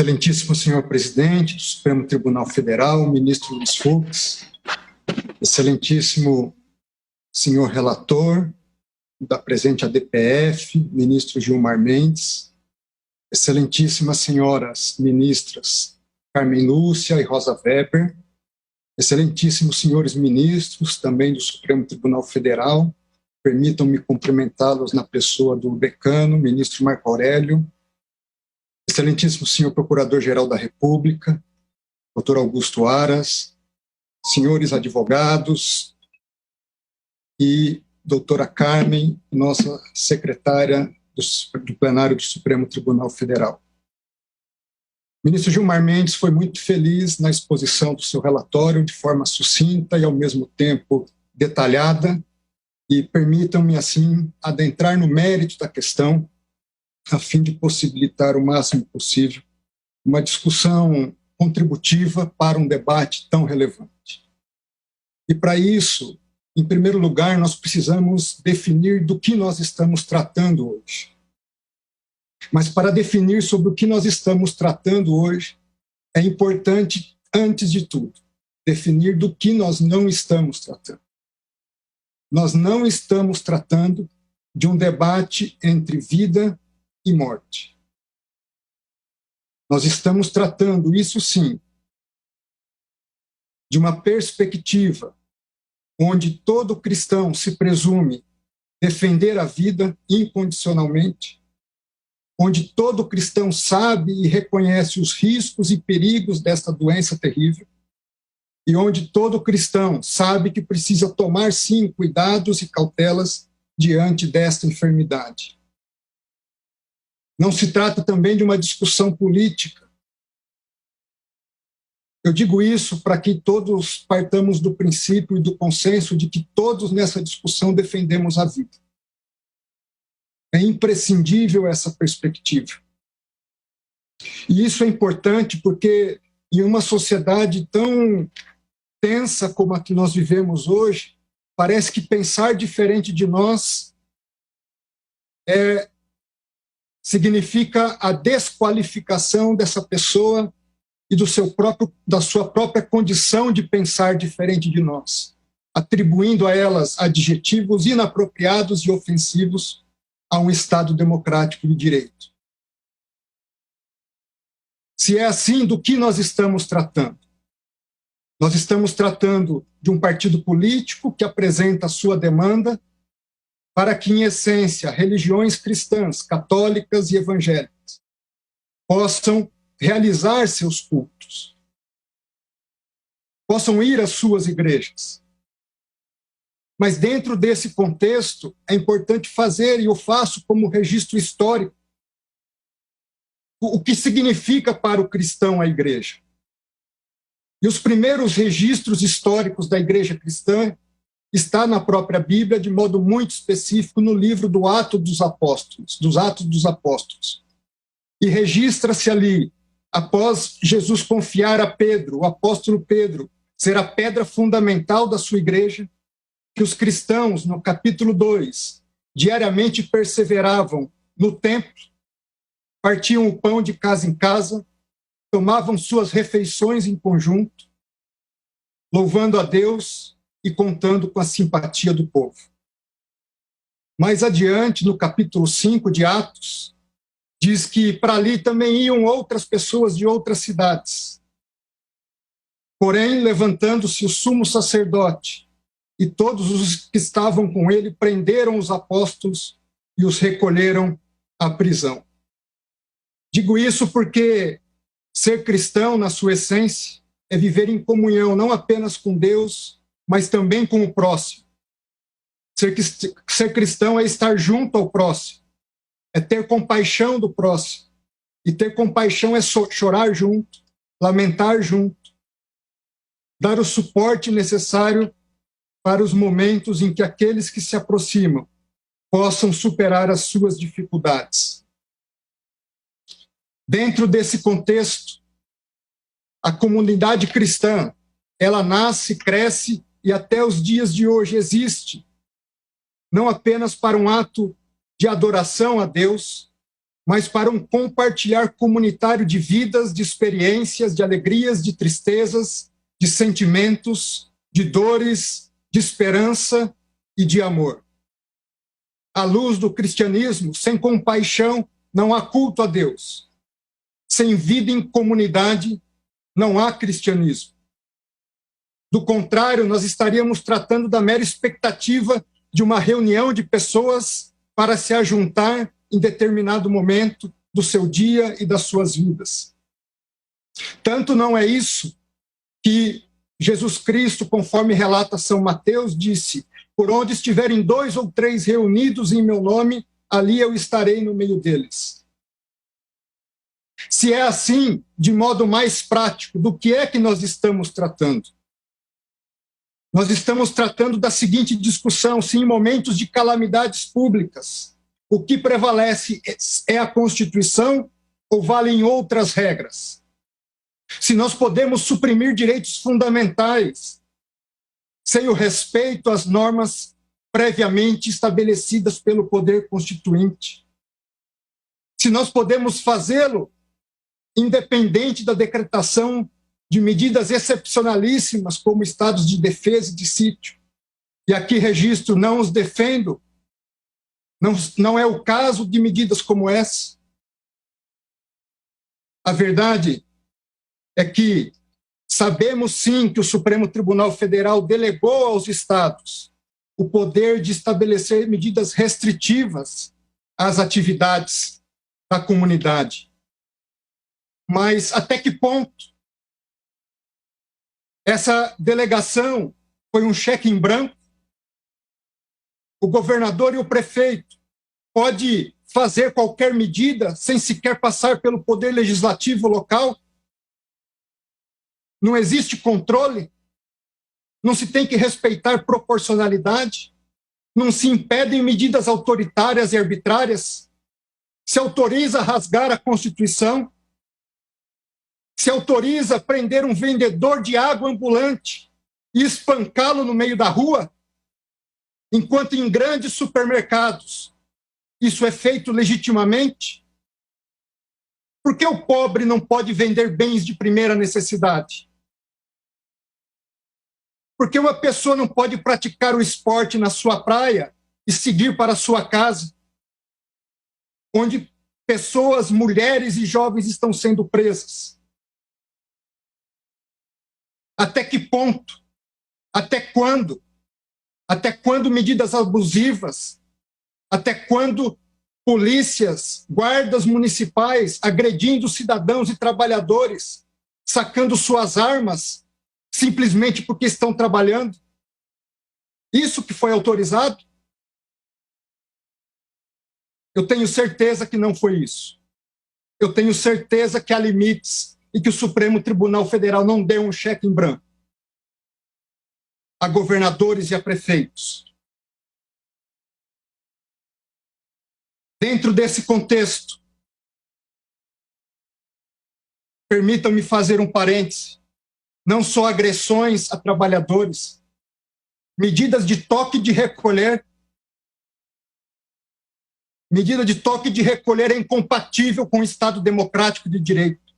Excelentíssimo senhor presidente do Supremo Tribunal Federal, ministro Luiz Fux, excelentíssimo senhor relator da presente ADPF, ministro Gilmar Mendes, excelentíssimas senhoras ministras Carmen Lúcia e Rosa Weber, excelentíssimos senhores ministros também do Supremo Tribunal Federal, permitam-me cumprimentá-los na pessoa do decano, ministro Marco Aurélio, excelentíssimo senhor Procurador-Geral da República, doutor Augusto Aras, senhores advogados e doutora Carmen, nossa secretária do plenário do Supremo Tribunal Federal. O ministro Gilmar Mendes foi muito feliz na exposição do seu relatório, de forma sucinta e, ao mesmo tempo, detalhada, e permitam-me, assim, adentrar no mérito da questão, a fim de possibilitar o máximo possível uma discussão contributiva para um debate tão relevante. E, para isso, em primeiro lugar, nós precisamos definir do que nós estamos tratando hoje. Mas, para definir sobre o que nós estamos tratando hoje, é importante, antes de tudo, definir do que nós não estamos tratando. Nós não estamos tratando de um debate entre vida e morte. Nós estamos tratando, isso sim, de uma perspectiva onde todo cristão se presume defender a vida incondicionalmente, onde todo cristão sabe e reconhece os riscos e perigos desta doença terrível, e onde todo cristão sabe que precisa tomar, sim, cuidados e cautelas diante desta enfermidade. Não se trata também de uma discussão política. Eu digo isso para que todos partamos do princípio e do consenso de que todos nessa discussão defendemos a vida. É imprescindível essa perspectiva. E isso é importante porque, em uma sociedade tão tensa como a que nós vivemos hoje, parece que pensar diferente de nós significa a desqualificação dessa pessoa e da sua própria condição de pensar diferente de nós, atribuindo a elas adjetivos inapropriados e ofensivos a um Estado democrático de direito. Se é assim, do que nós estamos tratando? Nós estamos tratando de um partido político que apresenta a sua demanda para que, em essência, religiões cristãs, católicas e evangélicas possam realizar seus cultos, possam ir às suas igrejas. Mas, dentro desse contexto, é importante fazer, e eu faço como registro histórico, o que significa para o cristão a igreja. E os primeiros registros históricos da igreja cristã está na própria Bíblia, de modo muito específico, no livro dos Atos dos Apóstolos. E registra-se ali, após Jesus confiar a Pedro, o apóstolo Pedro, ser a pedra fundamental da sua igreja, que os cristãos, no capítulo 2, diariamente perseveravam no templo, partiam o pão de casa em casa, tomavam suas refeições em conjunto, louvando a Deus e contando com a simpatia do povo. Mais adiante, no capítulo 5 de Atos, diz que para ali também iam outras pessoas de outras cidades. Porém, levantando-se o sumo sacerdote e todos os que estavam com ele, prenderam os apóstolos e os recolheram à prisão. Digo isso porque ser cristão, na sua essência, é viver em comunhão não apenas com Deus, mas também com o próximo. Ser cristão é estar junto ao próximo, é ter compaixão do próximo. E ter compaixão é chorar junto, lamentar junto, dar o suporte necessário para os momentos em que aqueles que se aproximam possam superar as suas dificuldades. Dentro desse contexto, a comunidade cristã, ela nasce, cresce e até os dias de hoje existe, não apenas para um ato de adoração a Deus, mas para um compartilhar comunitário de vidas, de experiências, de alegrias, de tristezas, de sentimentos, de dores, de esperança e de amor. À luz do cristianismo, sem compaixão, não há culto a Deus. Sem vida em comunidade, não há cristianismo. Do contrário, nós estaríamos tratando da mera expectativa de uma reunião de pessoas para se ajuntar em determinado momento do seu dia e das suas vidas. Tanto não é isso que Jesus Cristo, conforme relata São Mateus, disse: por onde estiverem 2 ou 3 reunidos em meu nome, ali eu estarei no meio deles. Se é assim, de modo mais prático, do que é que nós estamos tratando? Nós estamos tratando da seguinte discussão: se em momentos de calamidades públicas o que prevalece é a Constituição ou valem outras regras? Se nós podemos suprimir direitos fundamentais sem o respeito às normas previamente estabelecidas pelo poder constituinte? Se nós podemos fazê-lo independente da decretação de medidas excepcionalíssimas como estados de defesa e de sítio? E aqui registro, não os defendo, não é o caso de medidas como essa. A verdade é que sabemos sim que o Supremo Tribunal Federal delegou aos estados o poder de estabelecer medidas restritivas às atividades da comunidade. Mas até que ponto essa delegação foi um cheque em branco? O governador e o prefeito pode fazer qualquer medida sem sequer passar pelo poder legislativo local? Não existe controle? Não se tem que respeitar proporcionalidade? Não se impedem medidas autoritárias e arbitrárias? Se autoriza a rasgar a Constituição? Se autoriza a prender um vendedor de água ambulante e espancá-lo no meio da rua? Enquanto em grandes supermercados isso é feito legitimamente? Por que o pobre não pode vender bens de primeira necessidade? Por que uma pessoa não pode praticar o esporte na sua praia e seguir para a sua casa, onde pessoas, mulheres e jovens estão sendo presas? Até que ponto? Até quando? Até quando medidas abusivas? Até quando polícias, guardas municipais agredindo cidadãos e trabalhadores, sacando suas armas simplesmente porque estão trabalhando? Isso que foi autorizado? Eu tenho certeza que não foi isso. Eu tenho certeza que há limites e que o Supremo Tribunal Federal não deu um cheque em branco a governadores e a prefeitos. Dentro desse contexto, permitam-me fazer um parêntese: não só agressões a trabalhadores, medidas de toque de recolher. Medida de toque de recolher é incompatível com o Estado democrático de direito.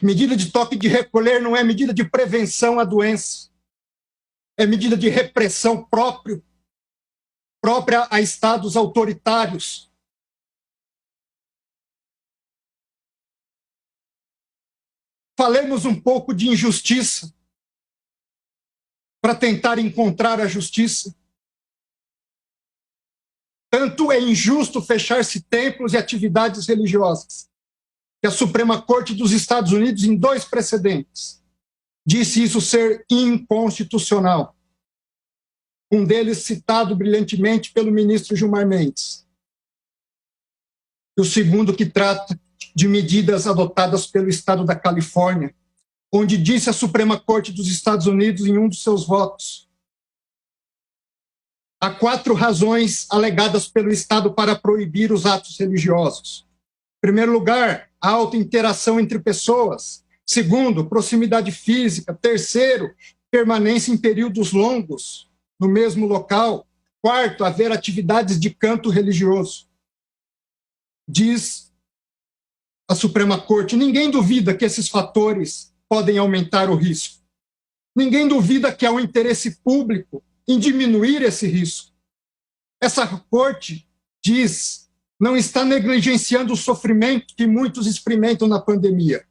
Medida de toque de recolher não é medida de prevenção à doença, é medida de repressão própria a estados autoritários. Falemos um pouco de injustiça para tentar encontrar a justiça. Tanto é injusto fechar-se templos e atividades religiosas, que a Suprema Corte dos Estados Unidos, em 2 precedentes, disse isso ser inconstitucional. Um deles citado brilhantemente pelo ministro Gilmar Mendes. E o segundo que trata de medidas adotadas pelo Estado da Califórnia, onde disse a Suprema Corte dos Estados Unidos, em um dos seus votos: há 4 razões alegadas pelo Estado para proibir os atos religiosos. Em primeiro lugar, a alta interação entre pessoas. Segundo, proximidade física. Terceiro, permanência em períodos longos no mesmo local. Quarto, haver atividades de canto religioso. diz a Suprema Corte, ninguém duvida que esses fatores podem aumentar o risco. Ninguém duvida que há um interesse público em diminuir esse risco. Essa Corte diz, não está negligenciando o sofrimento que muitos experimentam na pandemia.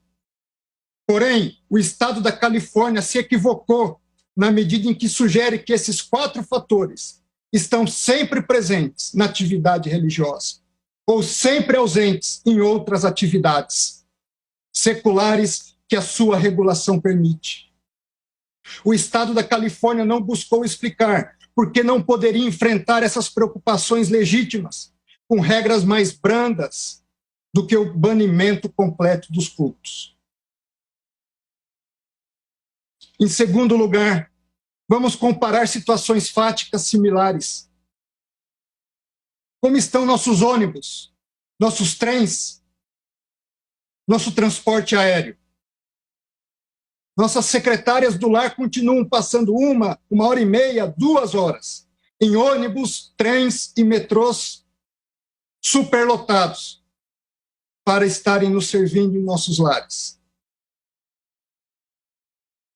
Porém, o Estado da Califórnia se equivocou na medida em que sugere que esses 4 fatores estão sempre presentes na atividade religiosa ou sempre ausentes em outras atividades seculares que a sua regulação permite. O Estado da Califórnia não buscou explicar por que não poderia enfrentar essas preocupações legítimas com regras mais brandas do que o banimento completo dos cultos. Em segundo lugar, vamos comparar situações fáticas similares. Como estão nossos ônibus, nossos trens, nosso transporte aéreo? Nossas secretárias do lar continuam passando 1h30, 2 horas, em ônibus, trens e metrôs superlotados para estarem nos servindo em nossos lares.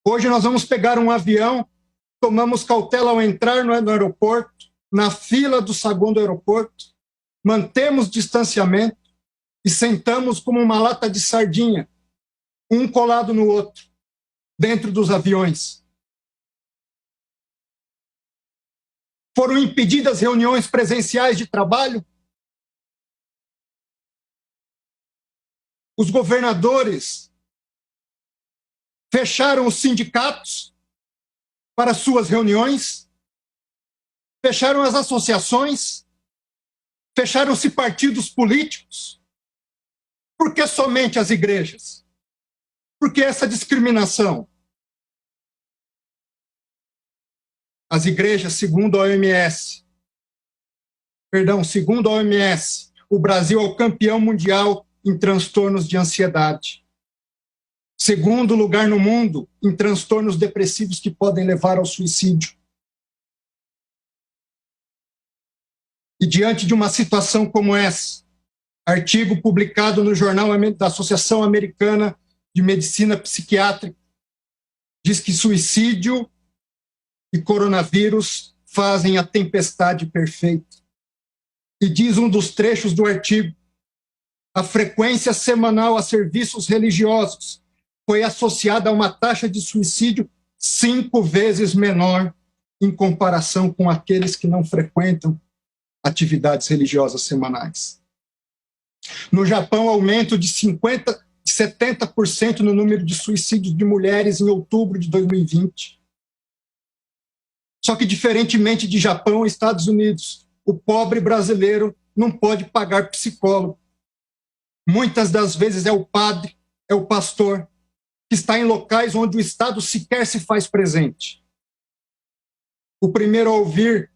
Hoje nós vamos pegar um avião, tomamos cautela ao entrar no aeroporto, na fila do saguão do aeroporto, mantemos distanciamento e sentamos como uma lata de sardinha, um colado no outro, dentro dos aviões. Foram impedidas reuniões presenciais de trabalho? Os governadores fecharam os sindicatos para suas reuniões, fecharam as associações, fecharam-se partidos políticos. Por que somente as igrejas? Por que essa discriminação? As igrejas, segundo a OMS, o Brasil é o campeão mundial em transtornos de ansiedade. Segundo lugar no mundo em transtornos depressivos que podem levar ao suicídio. E diante de uma situação como essa, artigo publicado no Jornal da Associação Americana de Medicina Psiquiátrica diz que suicídio e coronavírus fazem a tempestade perfeita. E diz um dos trechos do artigo, a frequência semanal a serviços religiosos foi associada a uma taxa de suicídio 5 vezes menor em comparação com aqueles que não frequentam atividades religiosas semanais. No Japão, aumento de 70% no número de suicídios de mulheres em outubro de 2020. Só que, diferentemente de Japão e Estados Unidos, o pobre brasileiro não pode pagar psicólogo. Muitas das vezes é o padre, é o pastor, que está em locais onde o Estado sequer se faz presente. O primeiro a ouvir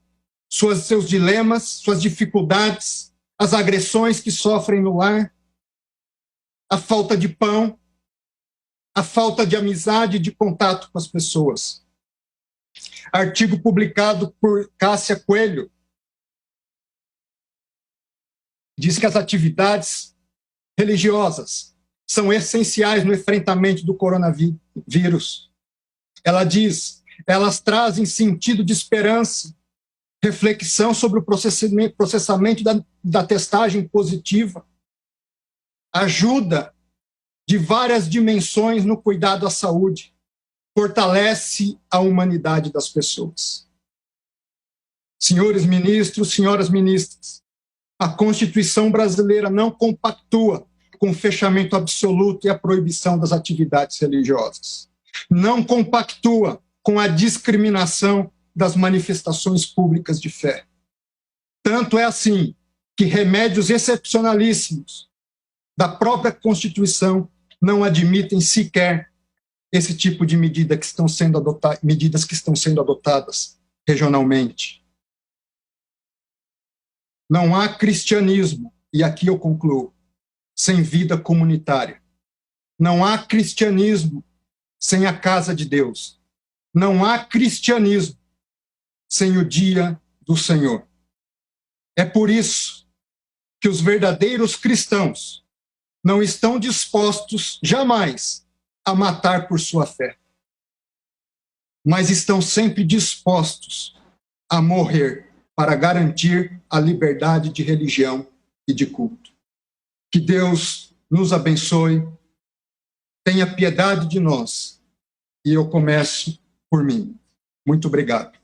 seus dilemas, suas dificuldades, as agressões que sofrem no lar, a falta de pão, a falta de amizade e de contato com as pessoas. Artigo publicado por Cássia Coelho diz que as atividades religiosas são essenciais no enfrentamento do coronavírus. Ela diz, elas trazem sentido de esperança, reflexão sobre o processamento da testagem positiva, ajuda de várias dimensões no cuidado à saúde, fortalece a humanidade das pessoas. Senhores ministros, senhoras ministras, a Constituição brasileira não compactua com o fechamento absoluto e a proibição das atividades religiosas. Não compactua com a discriminação das manifestações públicas de fé. Tanto é assim que remédios excepcionalíssimos da própria Constituição não admitem sequer esse tipo de medidas que estão sendo adotadas regionalmente. Não há cristianismo, e aqui eu concluo, sem vida comunitária. Não há cristianismo sem a casa de Deus. Não há cristianismo sem o dia do Senhor. É por isso que os verdadeiros cristãos não estão dispostos jamais a matar por sua fé, mas estão sempre dispostos a morrer para garantir a liberdade de religião e de culto. Que Deus nos abençoe, tenha piedade de nós, e eu começo por mim. Muito obrigado.